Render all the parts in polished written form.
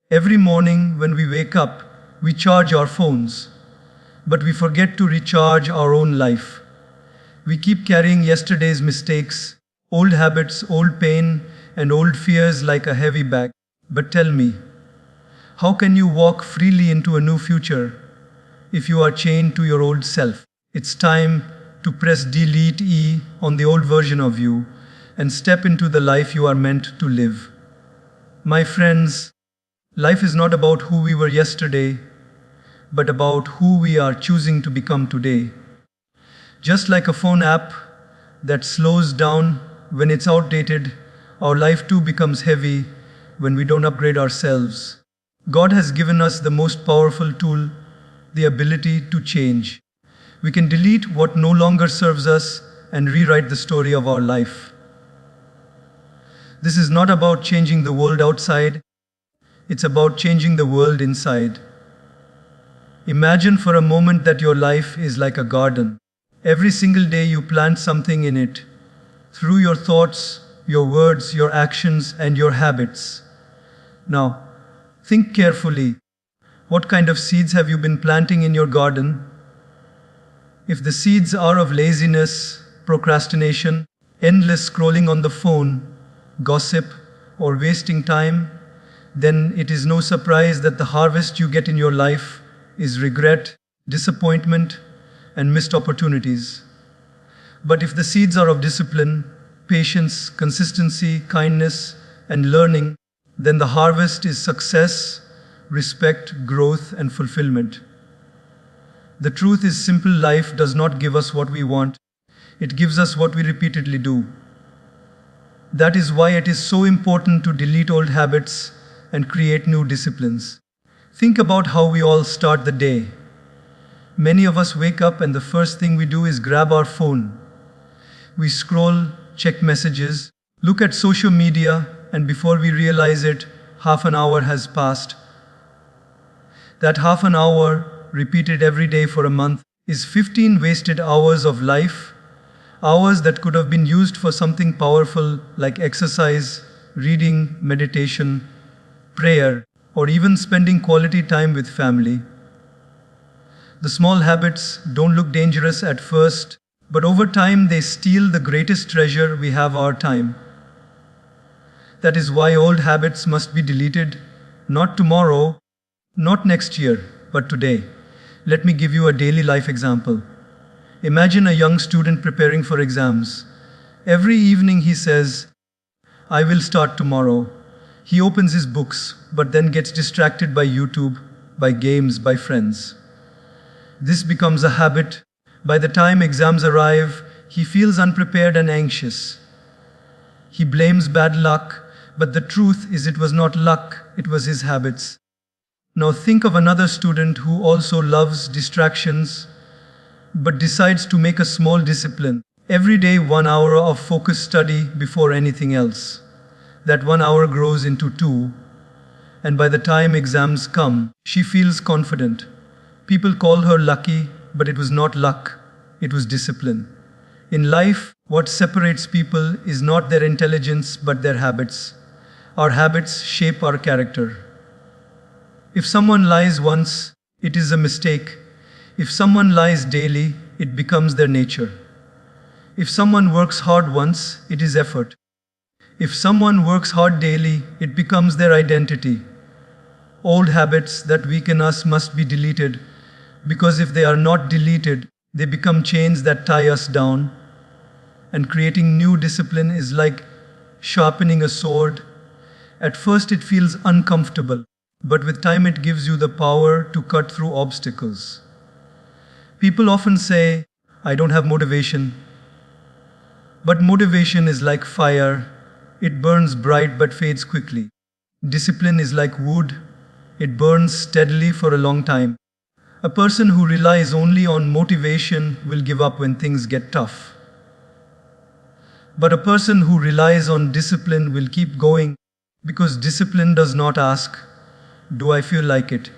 Every morning when we wake up, we charge our phones, but we forget to recharge our own life. We keep carrying yesterday's mistakes, old habits, old pain, and old fears like a heavy bag. But tell me, how can you walk freely into a new future if you are chained to your old self? It's time to press Delete E on the old version of you and step into the life you are meant to live. My friends, life is not about who we were yesterday, but about who we are choosing to become today. Just like a phone app that slows down when it's outdated, our life too becomes heavy when we don't upgrade ourselves. God has given us the most powerful tool, the ability to change. We can delete what no longer serves us and rewrite the story of our life. This is not about changing the world outside, it's about changing the world inside. Imagine for a moment that your life is like a garden. Every single day you plant something in it, through your thoughts, your words, your actions, and your habits. Now, think carefully. What kind of seeds have you been planting in your garden? If the seeds are of laziness, procrastination, endless scrolling on the phone, gossip, or wasting time, then it is no surprise that the harvest you get in your life is regret, disappointment, and missed opportunities. But if the seeds are of discipline, patience, consistency, kindness, and learning, then the harvest is success, respect, growth, and fulfillment. The truth is simple: life does not give us what we want, it gives us what we repeatedly do. That is why it is so important to delete old habits and create new disciplines. Think about how we all start the day. Many of us wake up and the first thing we do is grab our phone. We scroll, check messages, look at social media, and before we realize it, half an hour has passed. That half an hour, repeated every day for a month, is 15 wasted hours of life, hours that could have been used for something powerful like exercise, reading, meditation, prayer, or even spending quality time with family. The small habits don't look dangerous at first, but over time they steal the greatest treasure we have, our time. That is why old habits must be deleted, not tomorrow, not next year, but today. Let me give you a daily life example. Imagine a young student preparing for exams. Every evening he says, "I will start tomorrow." He opens his books, but then gets distracted by YouTube, by games, by friends. This becomes a habit. By the time exams arrive, he feels unprepared and anxious. He blames bad luck, but the truth is it was not luck, it was his habits. Now think of another student who also loves distractions, but decides to make a small discipline. Every day 1 hour of focused study before anything else. That 1 hour grows into 2, and by the time exams come, she feels confident. People call her lucky, but it was not luck, it was discipline. In life, what separates people is not their intelligence, but their habits. Our habits shape our character. If someone lies once, it is a mistake. If someone lies daily, it becomes their nature. If someone works hard once, it is effort. If someone works hard daily, it becomes their identity. Old habits that weaken us must be deleted, because if they are not deleted, they become chains that tie us down. And creating new discipline is like sharpening a sword. At first it feels uncomfortable, but with time it gives you the power to cut through obstacles. People often say, "I don't have motivation." But motivation is like fire. It burns bright but fades quickly. Discipline is like wood. It burns steadily for a long time. A person who relies only on motivation will give up when things get tough. But a person who relies on discipline will keep going, because discipline does not ask, "Do I feel like it?"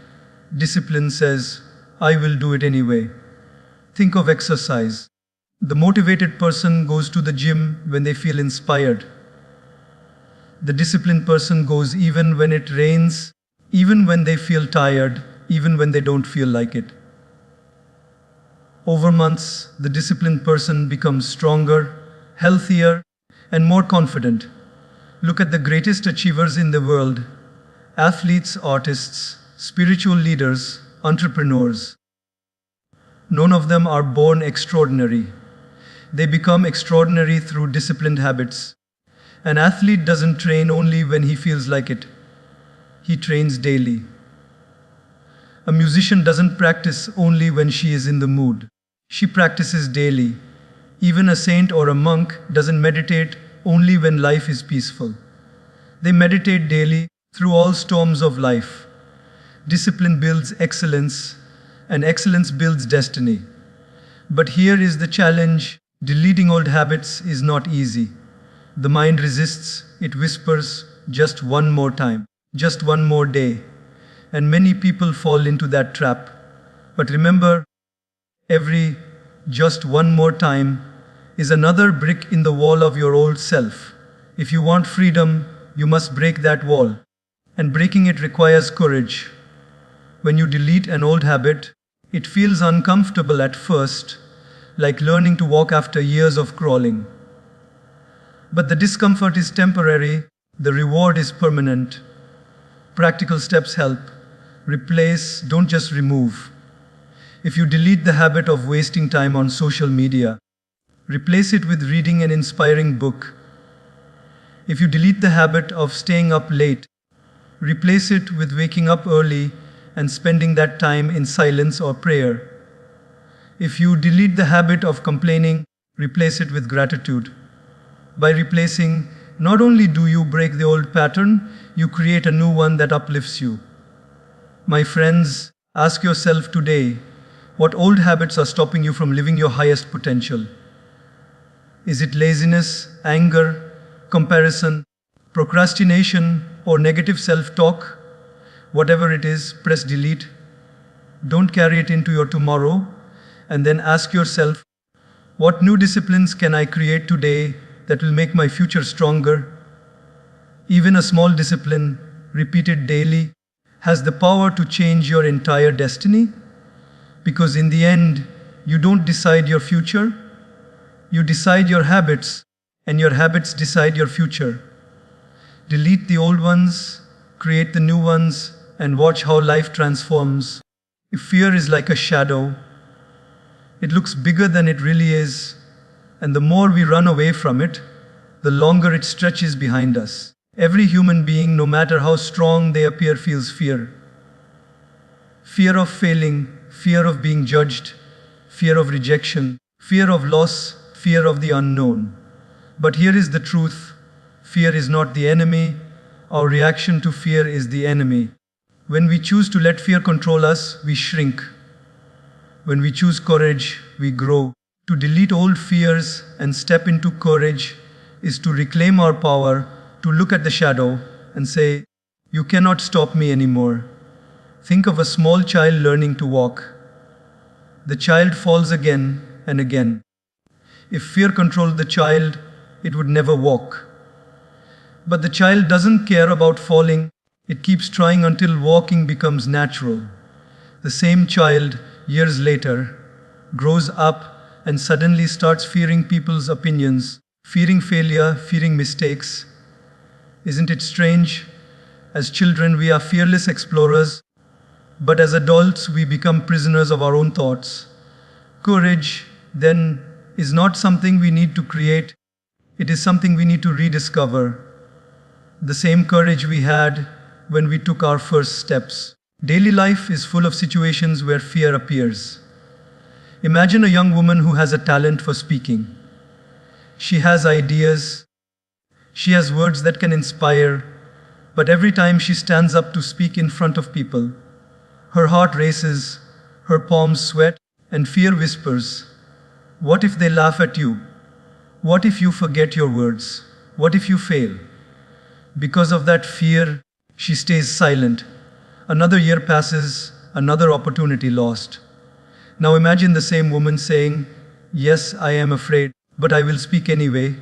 Discipline says, "I will do it anyway." Think of exercise. The motivated person goes to the gym when they feel inspired. The disciplined person goes even when it rains, even when they feel tired, even when they don't feel like it. Over months, the disciplined person becomes stronger, healthier, and more confident. Look at the greatest achievers in the world: athletes, artists, spiritual leaders, entrepreneurs. None of them are born extraordinary. They become extraordinary through disciplined habits. An athlete doesn't train only when he feels like it. He trains daily. A musician doesn't practice only when she is in the mood. She practices daily. Even a saint or a monk doesn't meditate only when life is peaceful. They meditate daily through all storms of life. Discipline builds excellence, and excellence builds destiny. But here is the challenge: deleting old habits is not easy. The mind resists, it whispers, just one more time, just one more day. And many people fall into that trap. But remember, every just one more time is another brick in the wall of your old self. If you want freedom, you must break that wall. And breaking it requires courage. When you delete an old habit, it feels uncomfortable at first, like learning to walk after years of crawling. But the discomfort is temporary, the reward is permanent. Practical steps help. Replace, don't just remove. If you delete the habit of wasting time on social media, replace it with reading an inspiring book. If you delete the habit of staying up late, replace it with waking up early and spending that time in silence or prayer. If you delete the habit of complaining, replace it with gratitude. By replacing, not only do you break the old pattern, you create a new one that uplifts you. My friends, ask yourself today, what old habits are stopping you from living your highest potential? Is it laziness, anger, comparison, procrastination, or negative self-talk? Whatever it is, press delete. Don't carry it into your tomorrow. And then ask yourself, what new disciplines can I create today that will make my future stronger? Even a small discipline, repeated daily, has the power to change your entire destiny. Because in the end, you don't decide your future, you decide your habits, and your habits decide your future. Delete the old ones, create the new ones, and watch how life transforms. If fear is like a shadow, it looks bigger than it really is, and the more we run away from it, the longer it stretches behind us. Every human being, no matter how strong they appear, feels fear. Fear of failing, fear of being judged, fear of rejection, fear of loss, fear of the unknown. But here is the truth: fear is not the enemy, our reaction to fear is the enemy. When we choose to let fear control us, we shrink. When we choose courage, we grow. To delete old fears and step into courage is to reclaim our power, to look at the shadow and say, "You cannot stop me anymore." Think of a small child learning to walk. The child falls again and again. If fear controlled the child, it would never walk. But the child doesn't care about falling. It keeps trying until walking becomes natural. The same child, years later, grows up and suddenly starts fearing people's opinions, fearing failure, fearing mistakes. Isn't it strange? As children, we are fearless explorers, but as adults, we become prisoners of our own thoughts. Courage, then, is not something we need to create, it is something we need to rediscover. The same courage we had when we took our first steps. Daily life is full of situations where fear appears. Imagine a young woman who has a talent for speaking. She has ideas, she has words that can inspire, but every time she stands up to speak in front of people, her heart races, her palms sweat, and fear whispers, "What if they laugh at you? What if you forget your words? What if you fail?" Because of that fear, she stays silent. Another year passes, another opportunity lost. Now imagine the same woman saying, "Yes, I am afraid, but I will speak anyway."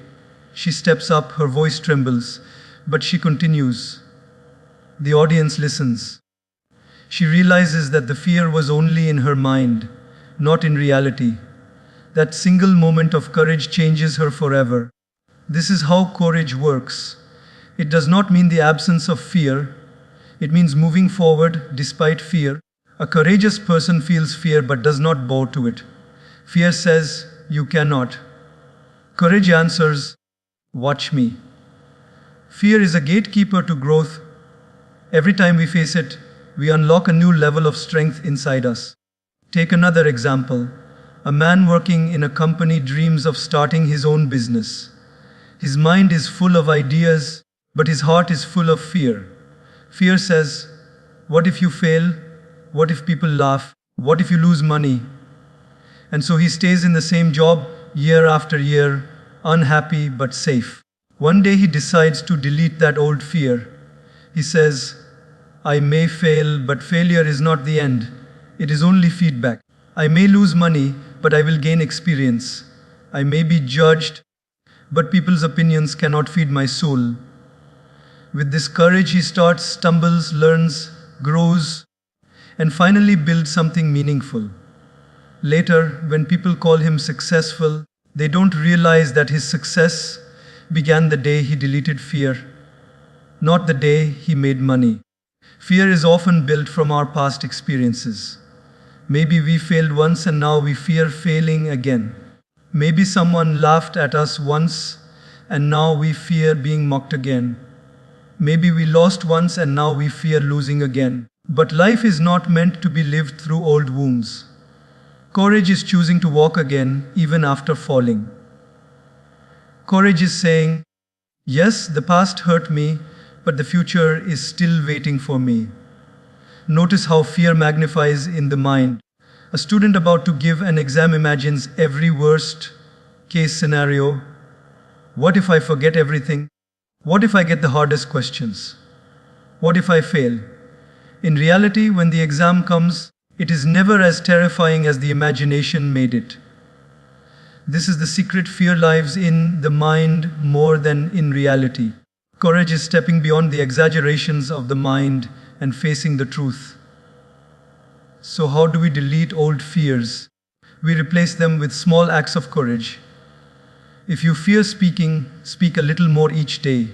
She steps up, her voice trembles, but she continues. The audience listens. She realizes that the fear was only in her mind, not in reality. That single moment of courage changes her forever. This is how courage works. It does not mean the absence of fear. It means moving forward despite fear. A courageous person feels fear but does not bow to it. Fear says, "You cannot." Courage answers, "Watch me." Fear is a gatekeeper to growth. Every time we face it, we unlock a new level of strength inside us. Take another example. A man working in a company dreams of starting his own business. His mind is full of ideas, but his heart is full of fear. Fear says, "What if you fail? What if people laugh? What if you lose money?" And so he stays in the same job year after year, unhappy but safe. One day he decides to delete that old fear. He says, "I may fail, but failure is not the end. It is only feedback. I may lose money, but I will gain experience. I may be judged, but people's opinions cannot feed my soul." With this courage, he starts, stumbles, learns, grows, and finally builds something meaningful. Later, when people call him successful, they don't realize that his success began the day he deleted fear, not the day he made money. Fear is often built from our past experiences. Maybe we failed once and now we fear failing again. Maybe someone laughed at us once and now we fear being mocked again. Maybe we lost once and now we fear losing again. But life is not meant to be lived through old wounds. Courage is choosing to walk again even after falling. Courage is saying, "Yes, the past hurt me, but the future is still waiting for me." Notice how fear magnifies in the mind. A student about to give an exam imagines every worst case scenario. What if I forget everything? What if I get the hardest questions? What if I fail? In reality, when the exam comes, it is never as terrifying as the imagination made it. This is the secret. Fear lives in the mind more than in reality. Courage is stepping beyond the exaggerations of the mind and facing the truth. So how do we delete old fears? We replace them with small acts of courage. If you fear speaking, speak a little more each day.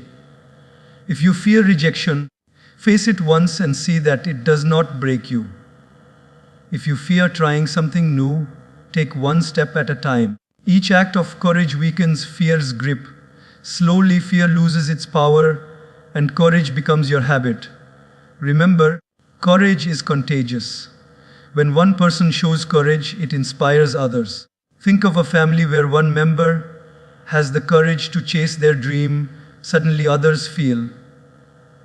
If you fear rejection, face it once and see that it does not break you. If you fear trying something new, take one step at a time. Each act of courage weakens fear's grip. Slowly, fear loses its power and courage becomes your habit. Remember, courage is contagious. When one person shows courage, it inspires others. Think of a family where one member has the courage to chase their dream. Suddenly others feel,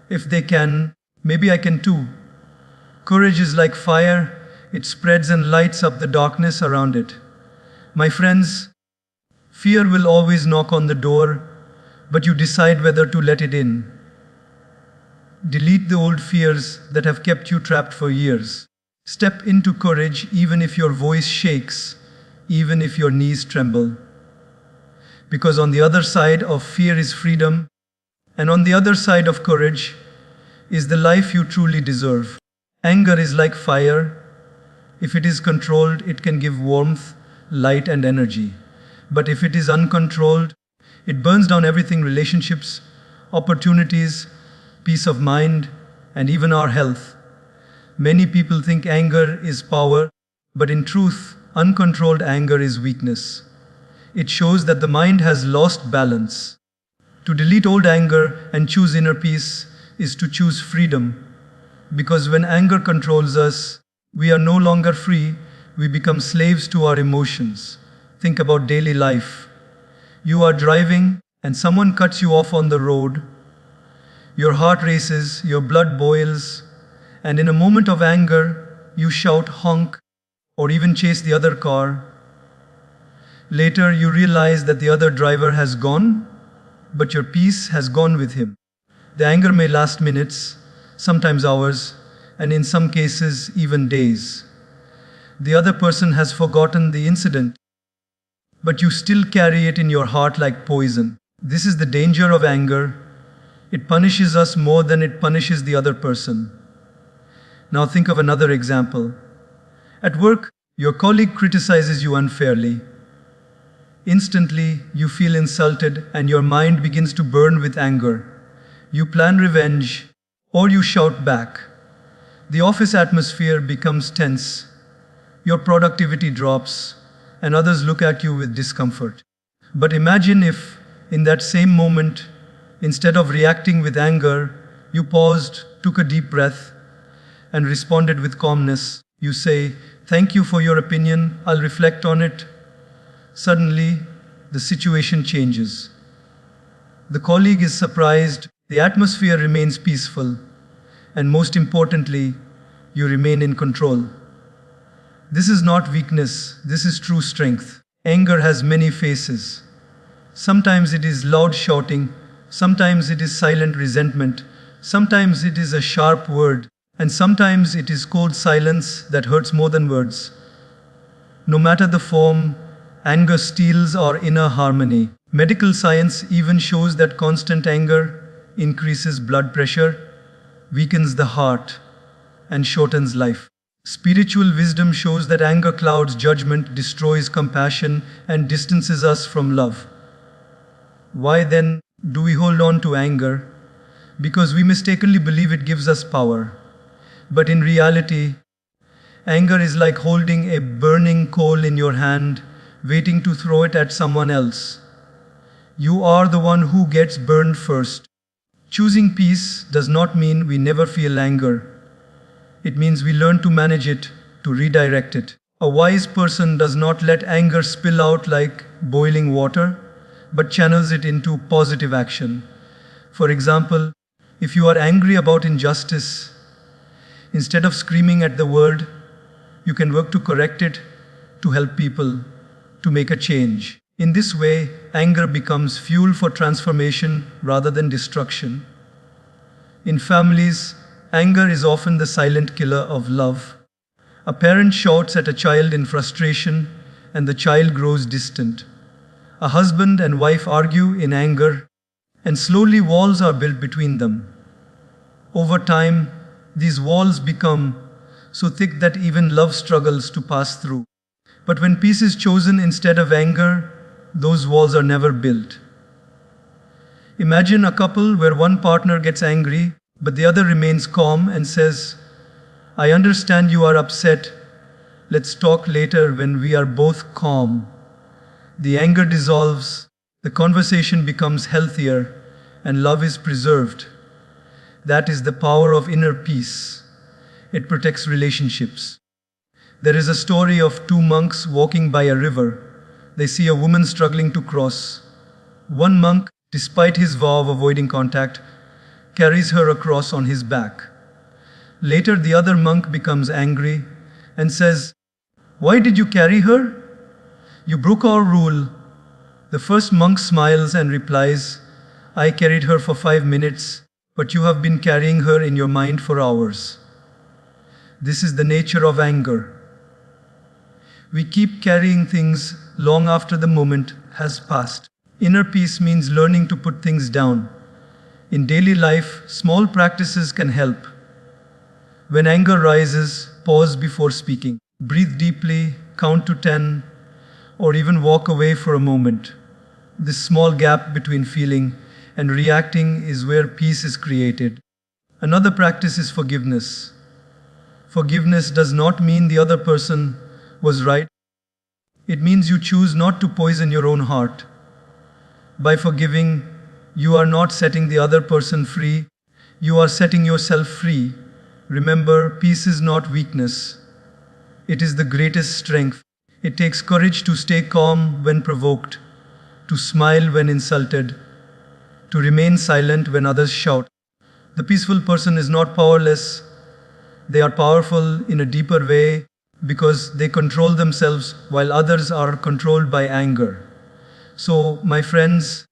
"If they can, maybe I can too." Courage is like fire. It spreads and lights up the darkness around it. My friends, fear will always knock on the door, but you decide whether to let it in. Delete the old fears that have kept you trapped for years. Step into courage even if your voice shakes, even if your knees tremble. Because on the other side of fear is freedom, and on the other side of courage is the life you truly deserve. Anger is like fire. If it is controlled, it can give warmth, light, and energy. But if it is uncontrolled, it burns down everything: relationships, opportunities, peace of mind, and even our health. Many people think anger is power, but in truth, uncontrolled anger is weakness. It shows that the mind has lost balance. To delete old anger and choose inner peace is to choose freedom. Because when anger controls us, we are no longer free, we become slaves to our emotions. Think about daily life. You are driving and someone cuts you off on the road. Your heart races, your blood boils, and in a moment of anger, you shout, honk, or even chase the other car. Later, you realize that the other driver has gone, but your peace has gone with him. The anger may last minutes, sometimes hours, and in some cases, even days. The other person has forgotten the incident, but you still carry it in your heart like poison. This is the danger of anger. It punishes us more than it punishes the other person. Now think of another example. At work, your colleague criticizes you unfairly. Instantly, you feel insulted and your mind begins to burn with anger. You plan revenge or you shout back. The office atmosphere becomes tense. Your productivity drops and others look at you with discomfort. But imagine if, in that same moment, instead of reacting with anger, you paused, took a deep breath, and responded with calmness. You say, "Thank you for your opinion, I'll reflect on it." Suddenly, the situation changes. The colleague is surprised, the atmosphere remains peaceful, and most importantly, you remain in control. This is not weakness, this is true strength. Anger has many faces. Sometimes it is loud shouting, sometimes it is silent resentment, sometimes it is a sharp word, and sometimes it is cold silence that hurts more than words. No matter the form, anger steals our inner harmony. Medical science even shows that constant anger increases blood pressure, weakens the heart, and shortens life. Spiritual wisdom shows that anger clouds judgment, destroys compassion, and distances us from love. Why then do we hold on to anger? Because we mistakenly believe it gives us power. But in reality, anger is like holding a burning coal in your hand, waiting to throw it at someone else. You are the one who gets burned first. Choosing peace does not mean we never feel anger. It means we learn to manage it, to redirect it. A wise person does not let anger spill out like boiling water, but channels it into positive action. For example, if you are angry about injustice, instead of screaming at the world, you can work to correct it, to help people, to make a change. In this way, anger becomes fuel for transformation rather than destruction. In families, anger is often the silent killer of love. A parent shouts at a child in frustration, and the child grows distant. A husband and wife argue in anger, and slowly walls are built between them. Over time, these walls become so thick that even love struggles to pass through. But when peace is chosen instead of anger, those walls are never built. Imagine a couple where one partner gets angry, but the other remains calm and says, "I understand you are upset. Let's talk later when we are both calm." The anger dissolves, the conversation becomes healthier, and love is preserved. That is the power of inner peace. It protects relationships. There is a story of two monks walking by a river. They see a woman struggling to cross. One monk, despite his vow of avoiding contact, carries her across on his back. Later, the other monk becomes angry and says, "Why did you carry her? You broke our rule." The first monk smiles and replies, "I carried her for 5 minutes, but you have been carrying her in your mind for hours." This is the nature of anger. We keep carrying things long after the moment has passed. Inner peace means learning to put things down. In daily life, small practices can help. When anger rises, pause before speaking. Breathe deeply, count to 10, or even walk away for a moment. This small gap between feeling and reacting is where peace is created. Another practice is forgiveness. Forgiveness does not mean the other person was right. It means you choose not to poison your own heart. By forgiving, you are not setting the other person free, you are setting yourself free. Remember, peace is not weakness. It is the greatest strength. It takes courage to stay calm when provoked, to smile when insulted, to remain silent when others shout. The peaceful person is not powerless. They are powerful in a deeper way because they control themselves while others are controlled by anger. So, my friends,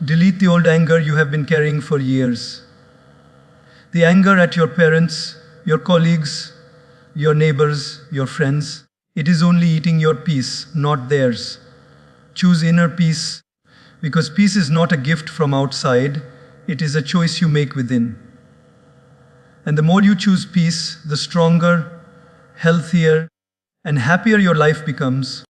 delete the old anger you have been carrying for years. The anger at your parents, your colleagues, your neighbors, your friends. It is only eating your peace, not theirs. Choose inner peace because peace is not a gift from outside, it is a choice you make within. And the more you choose peace, the stronger, healthier, and happier your life becomes.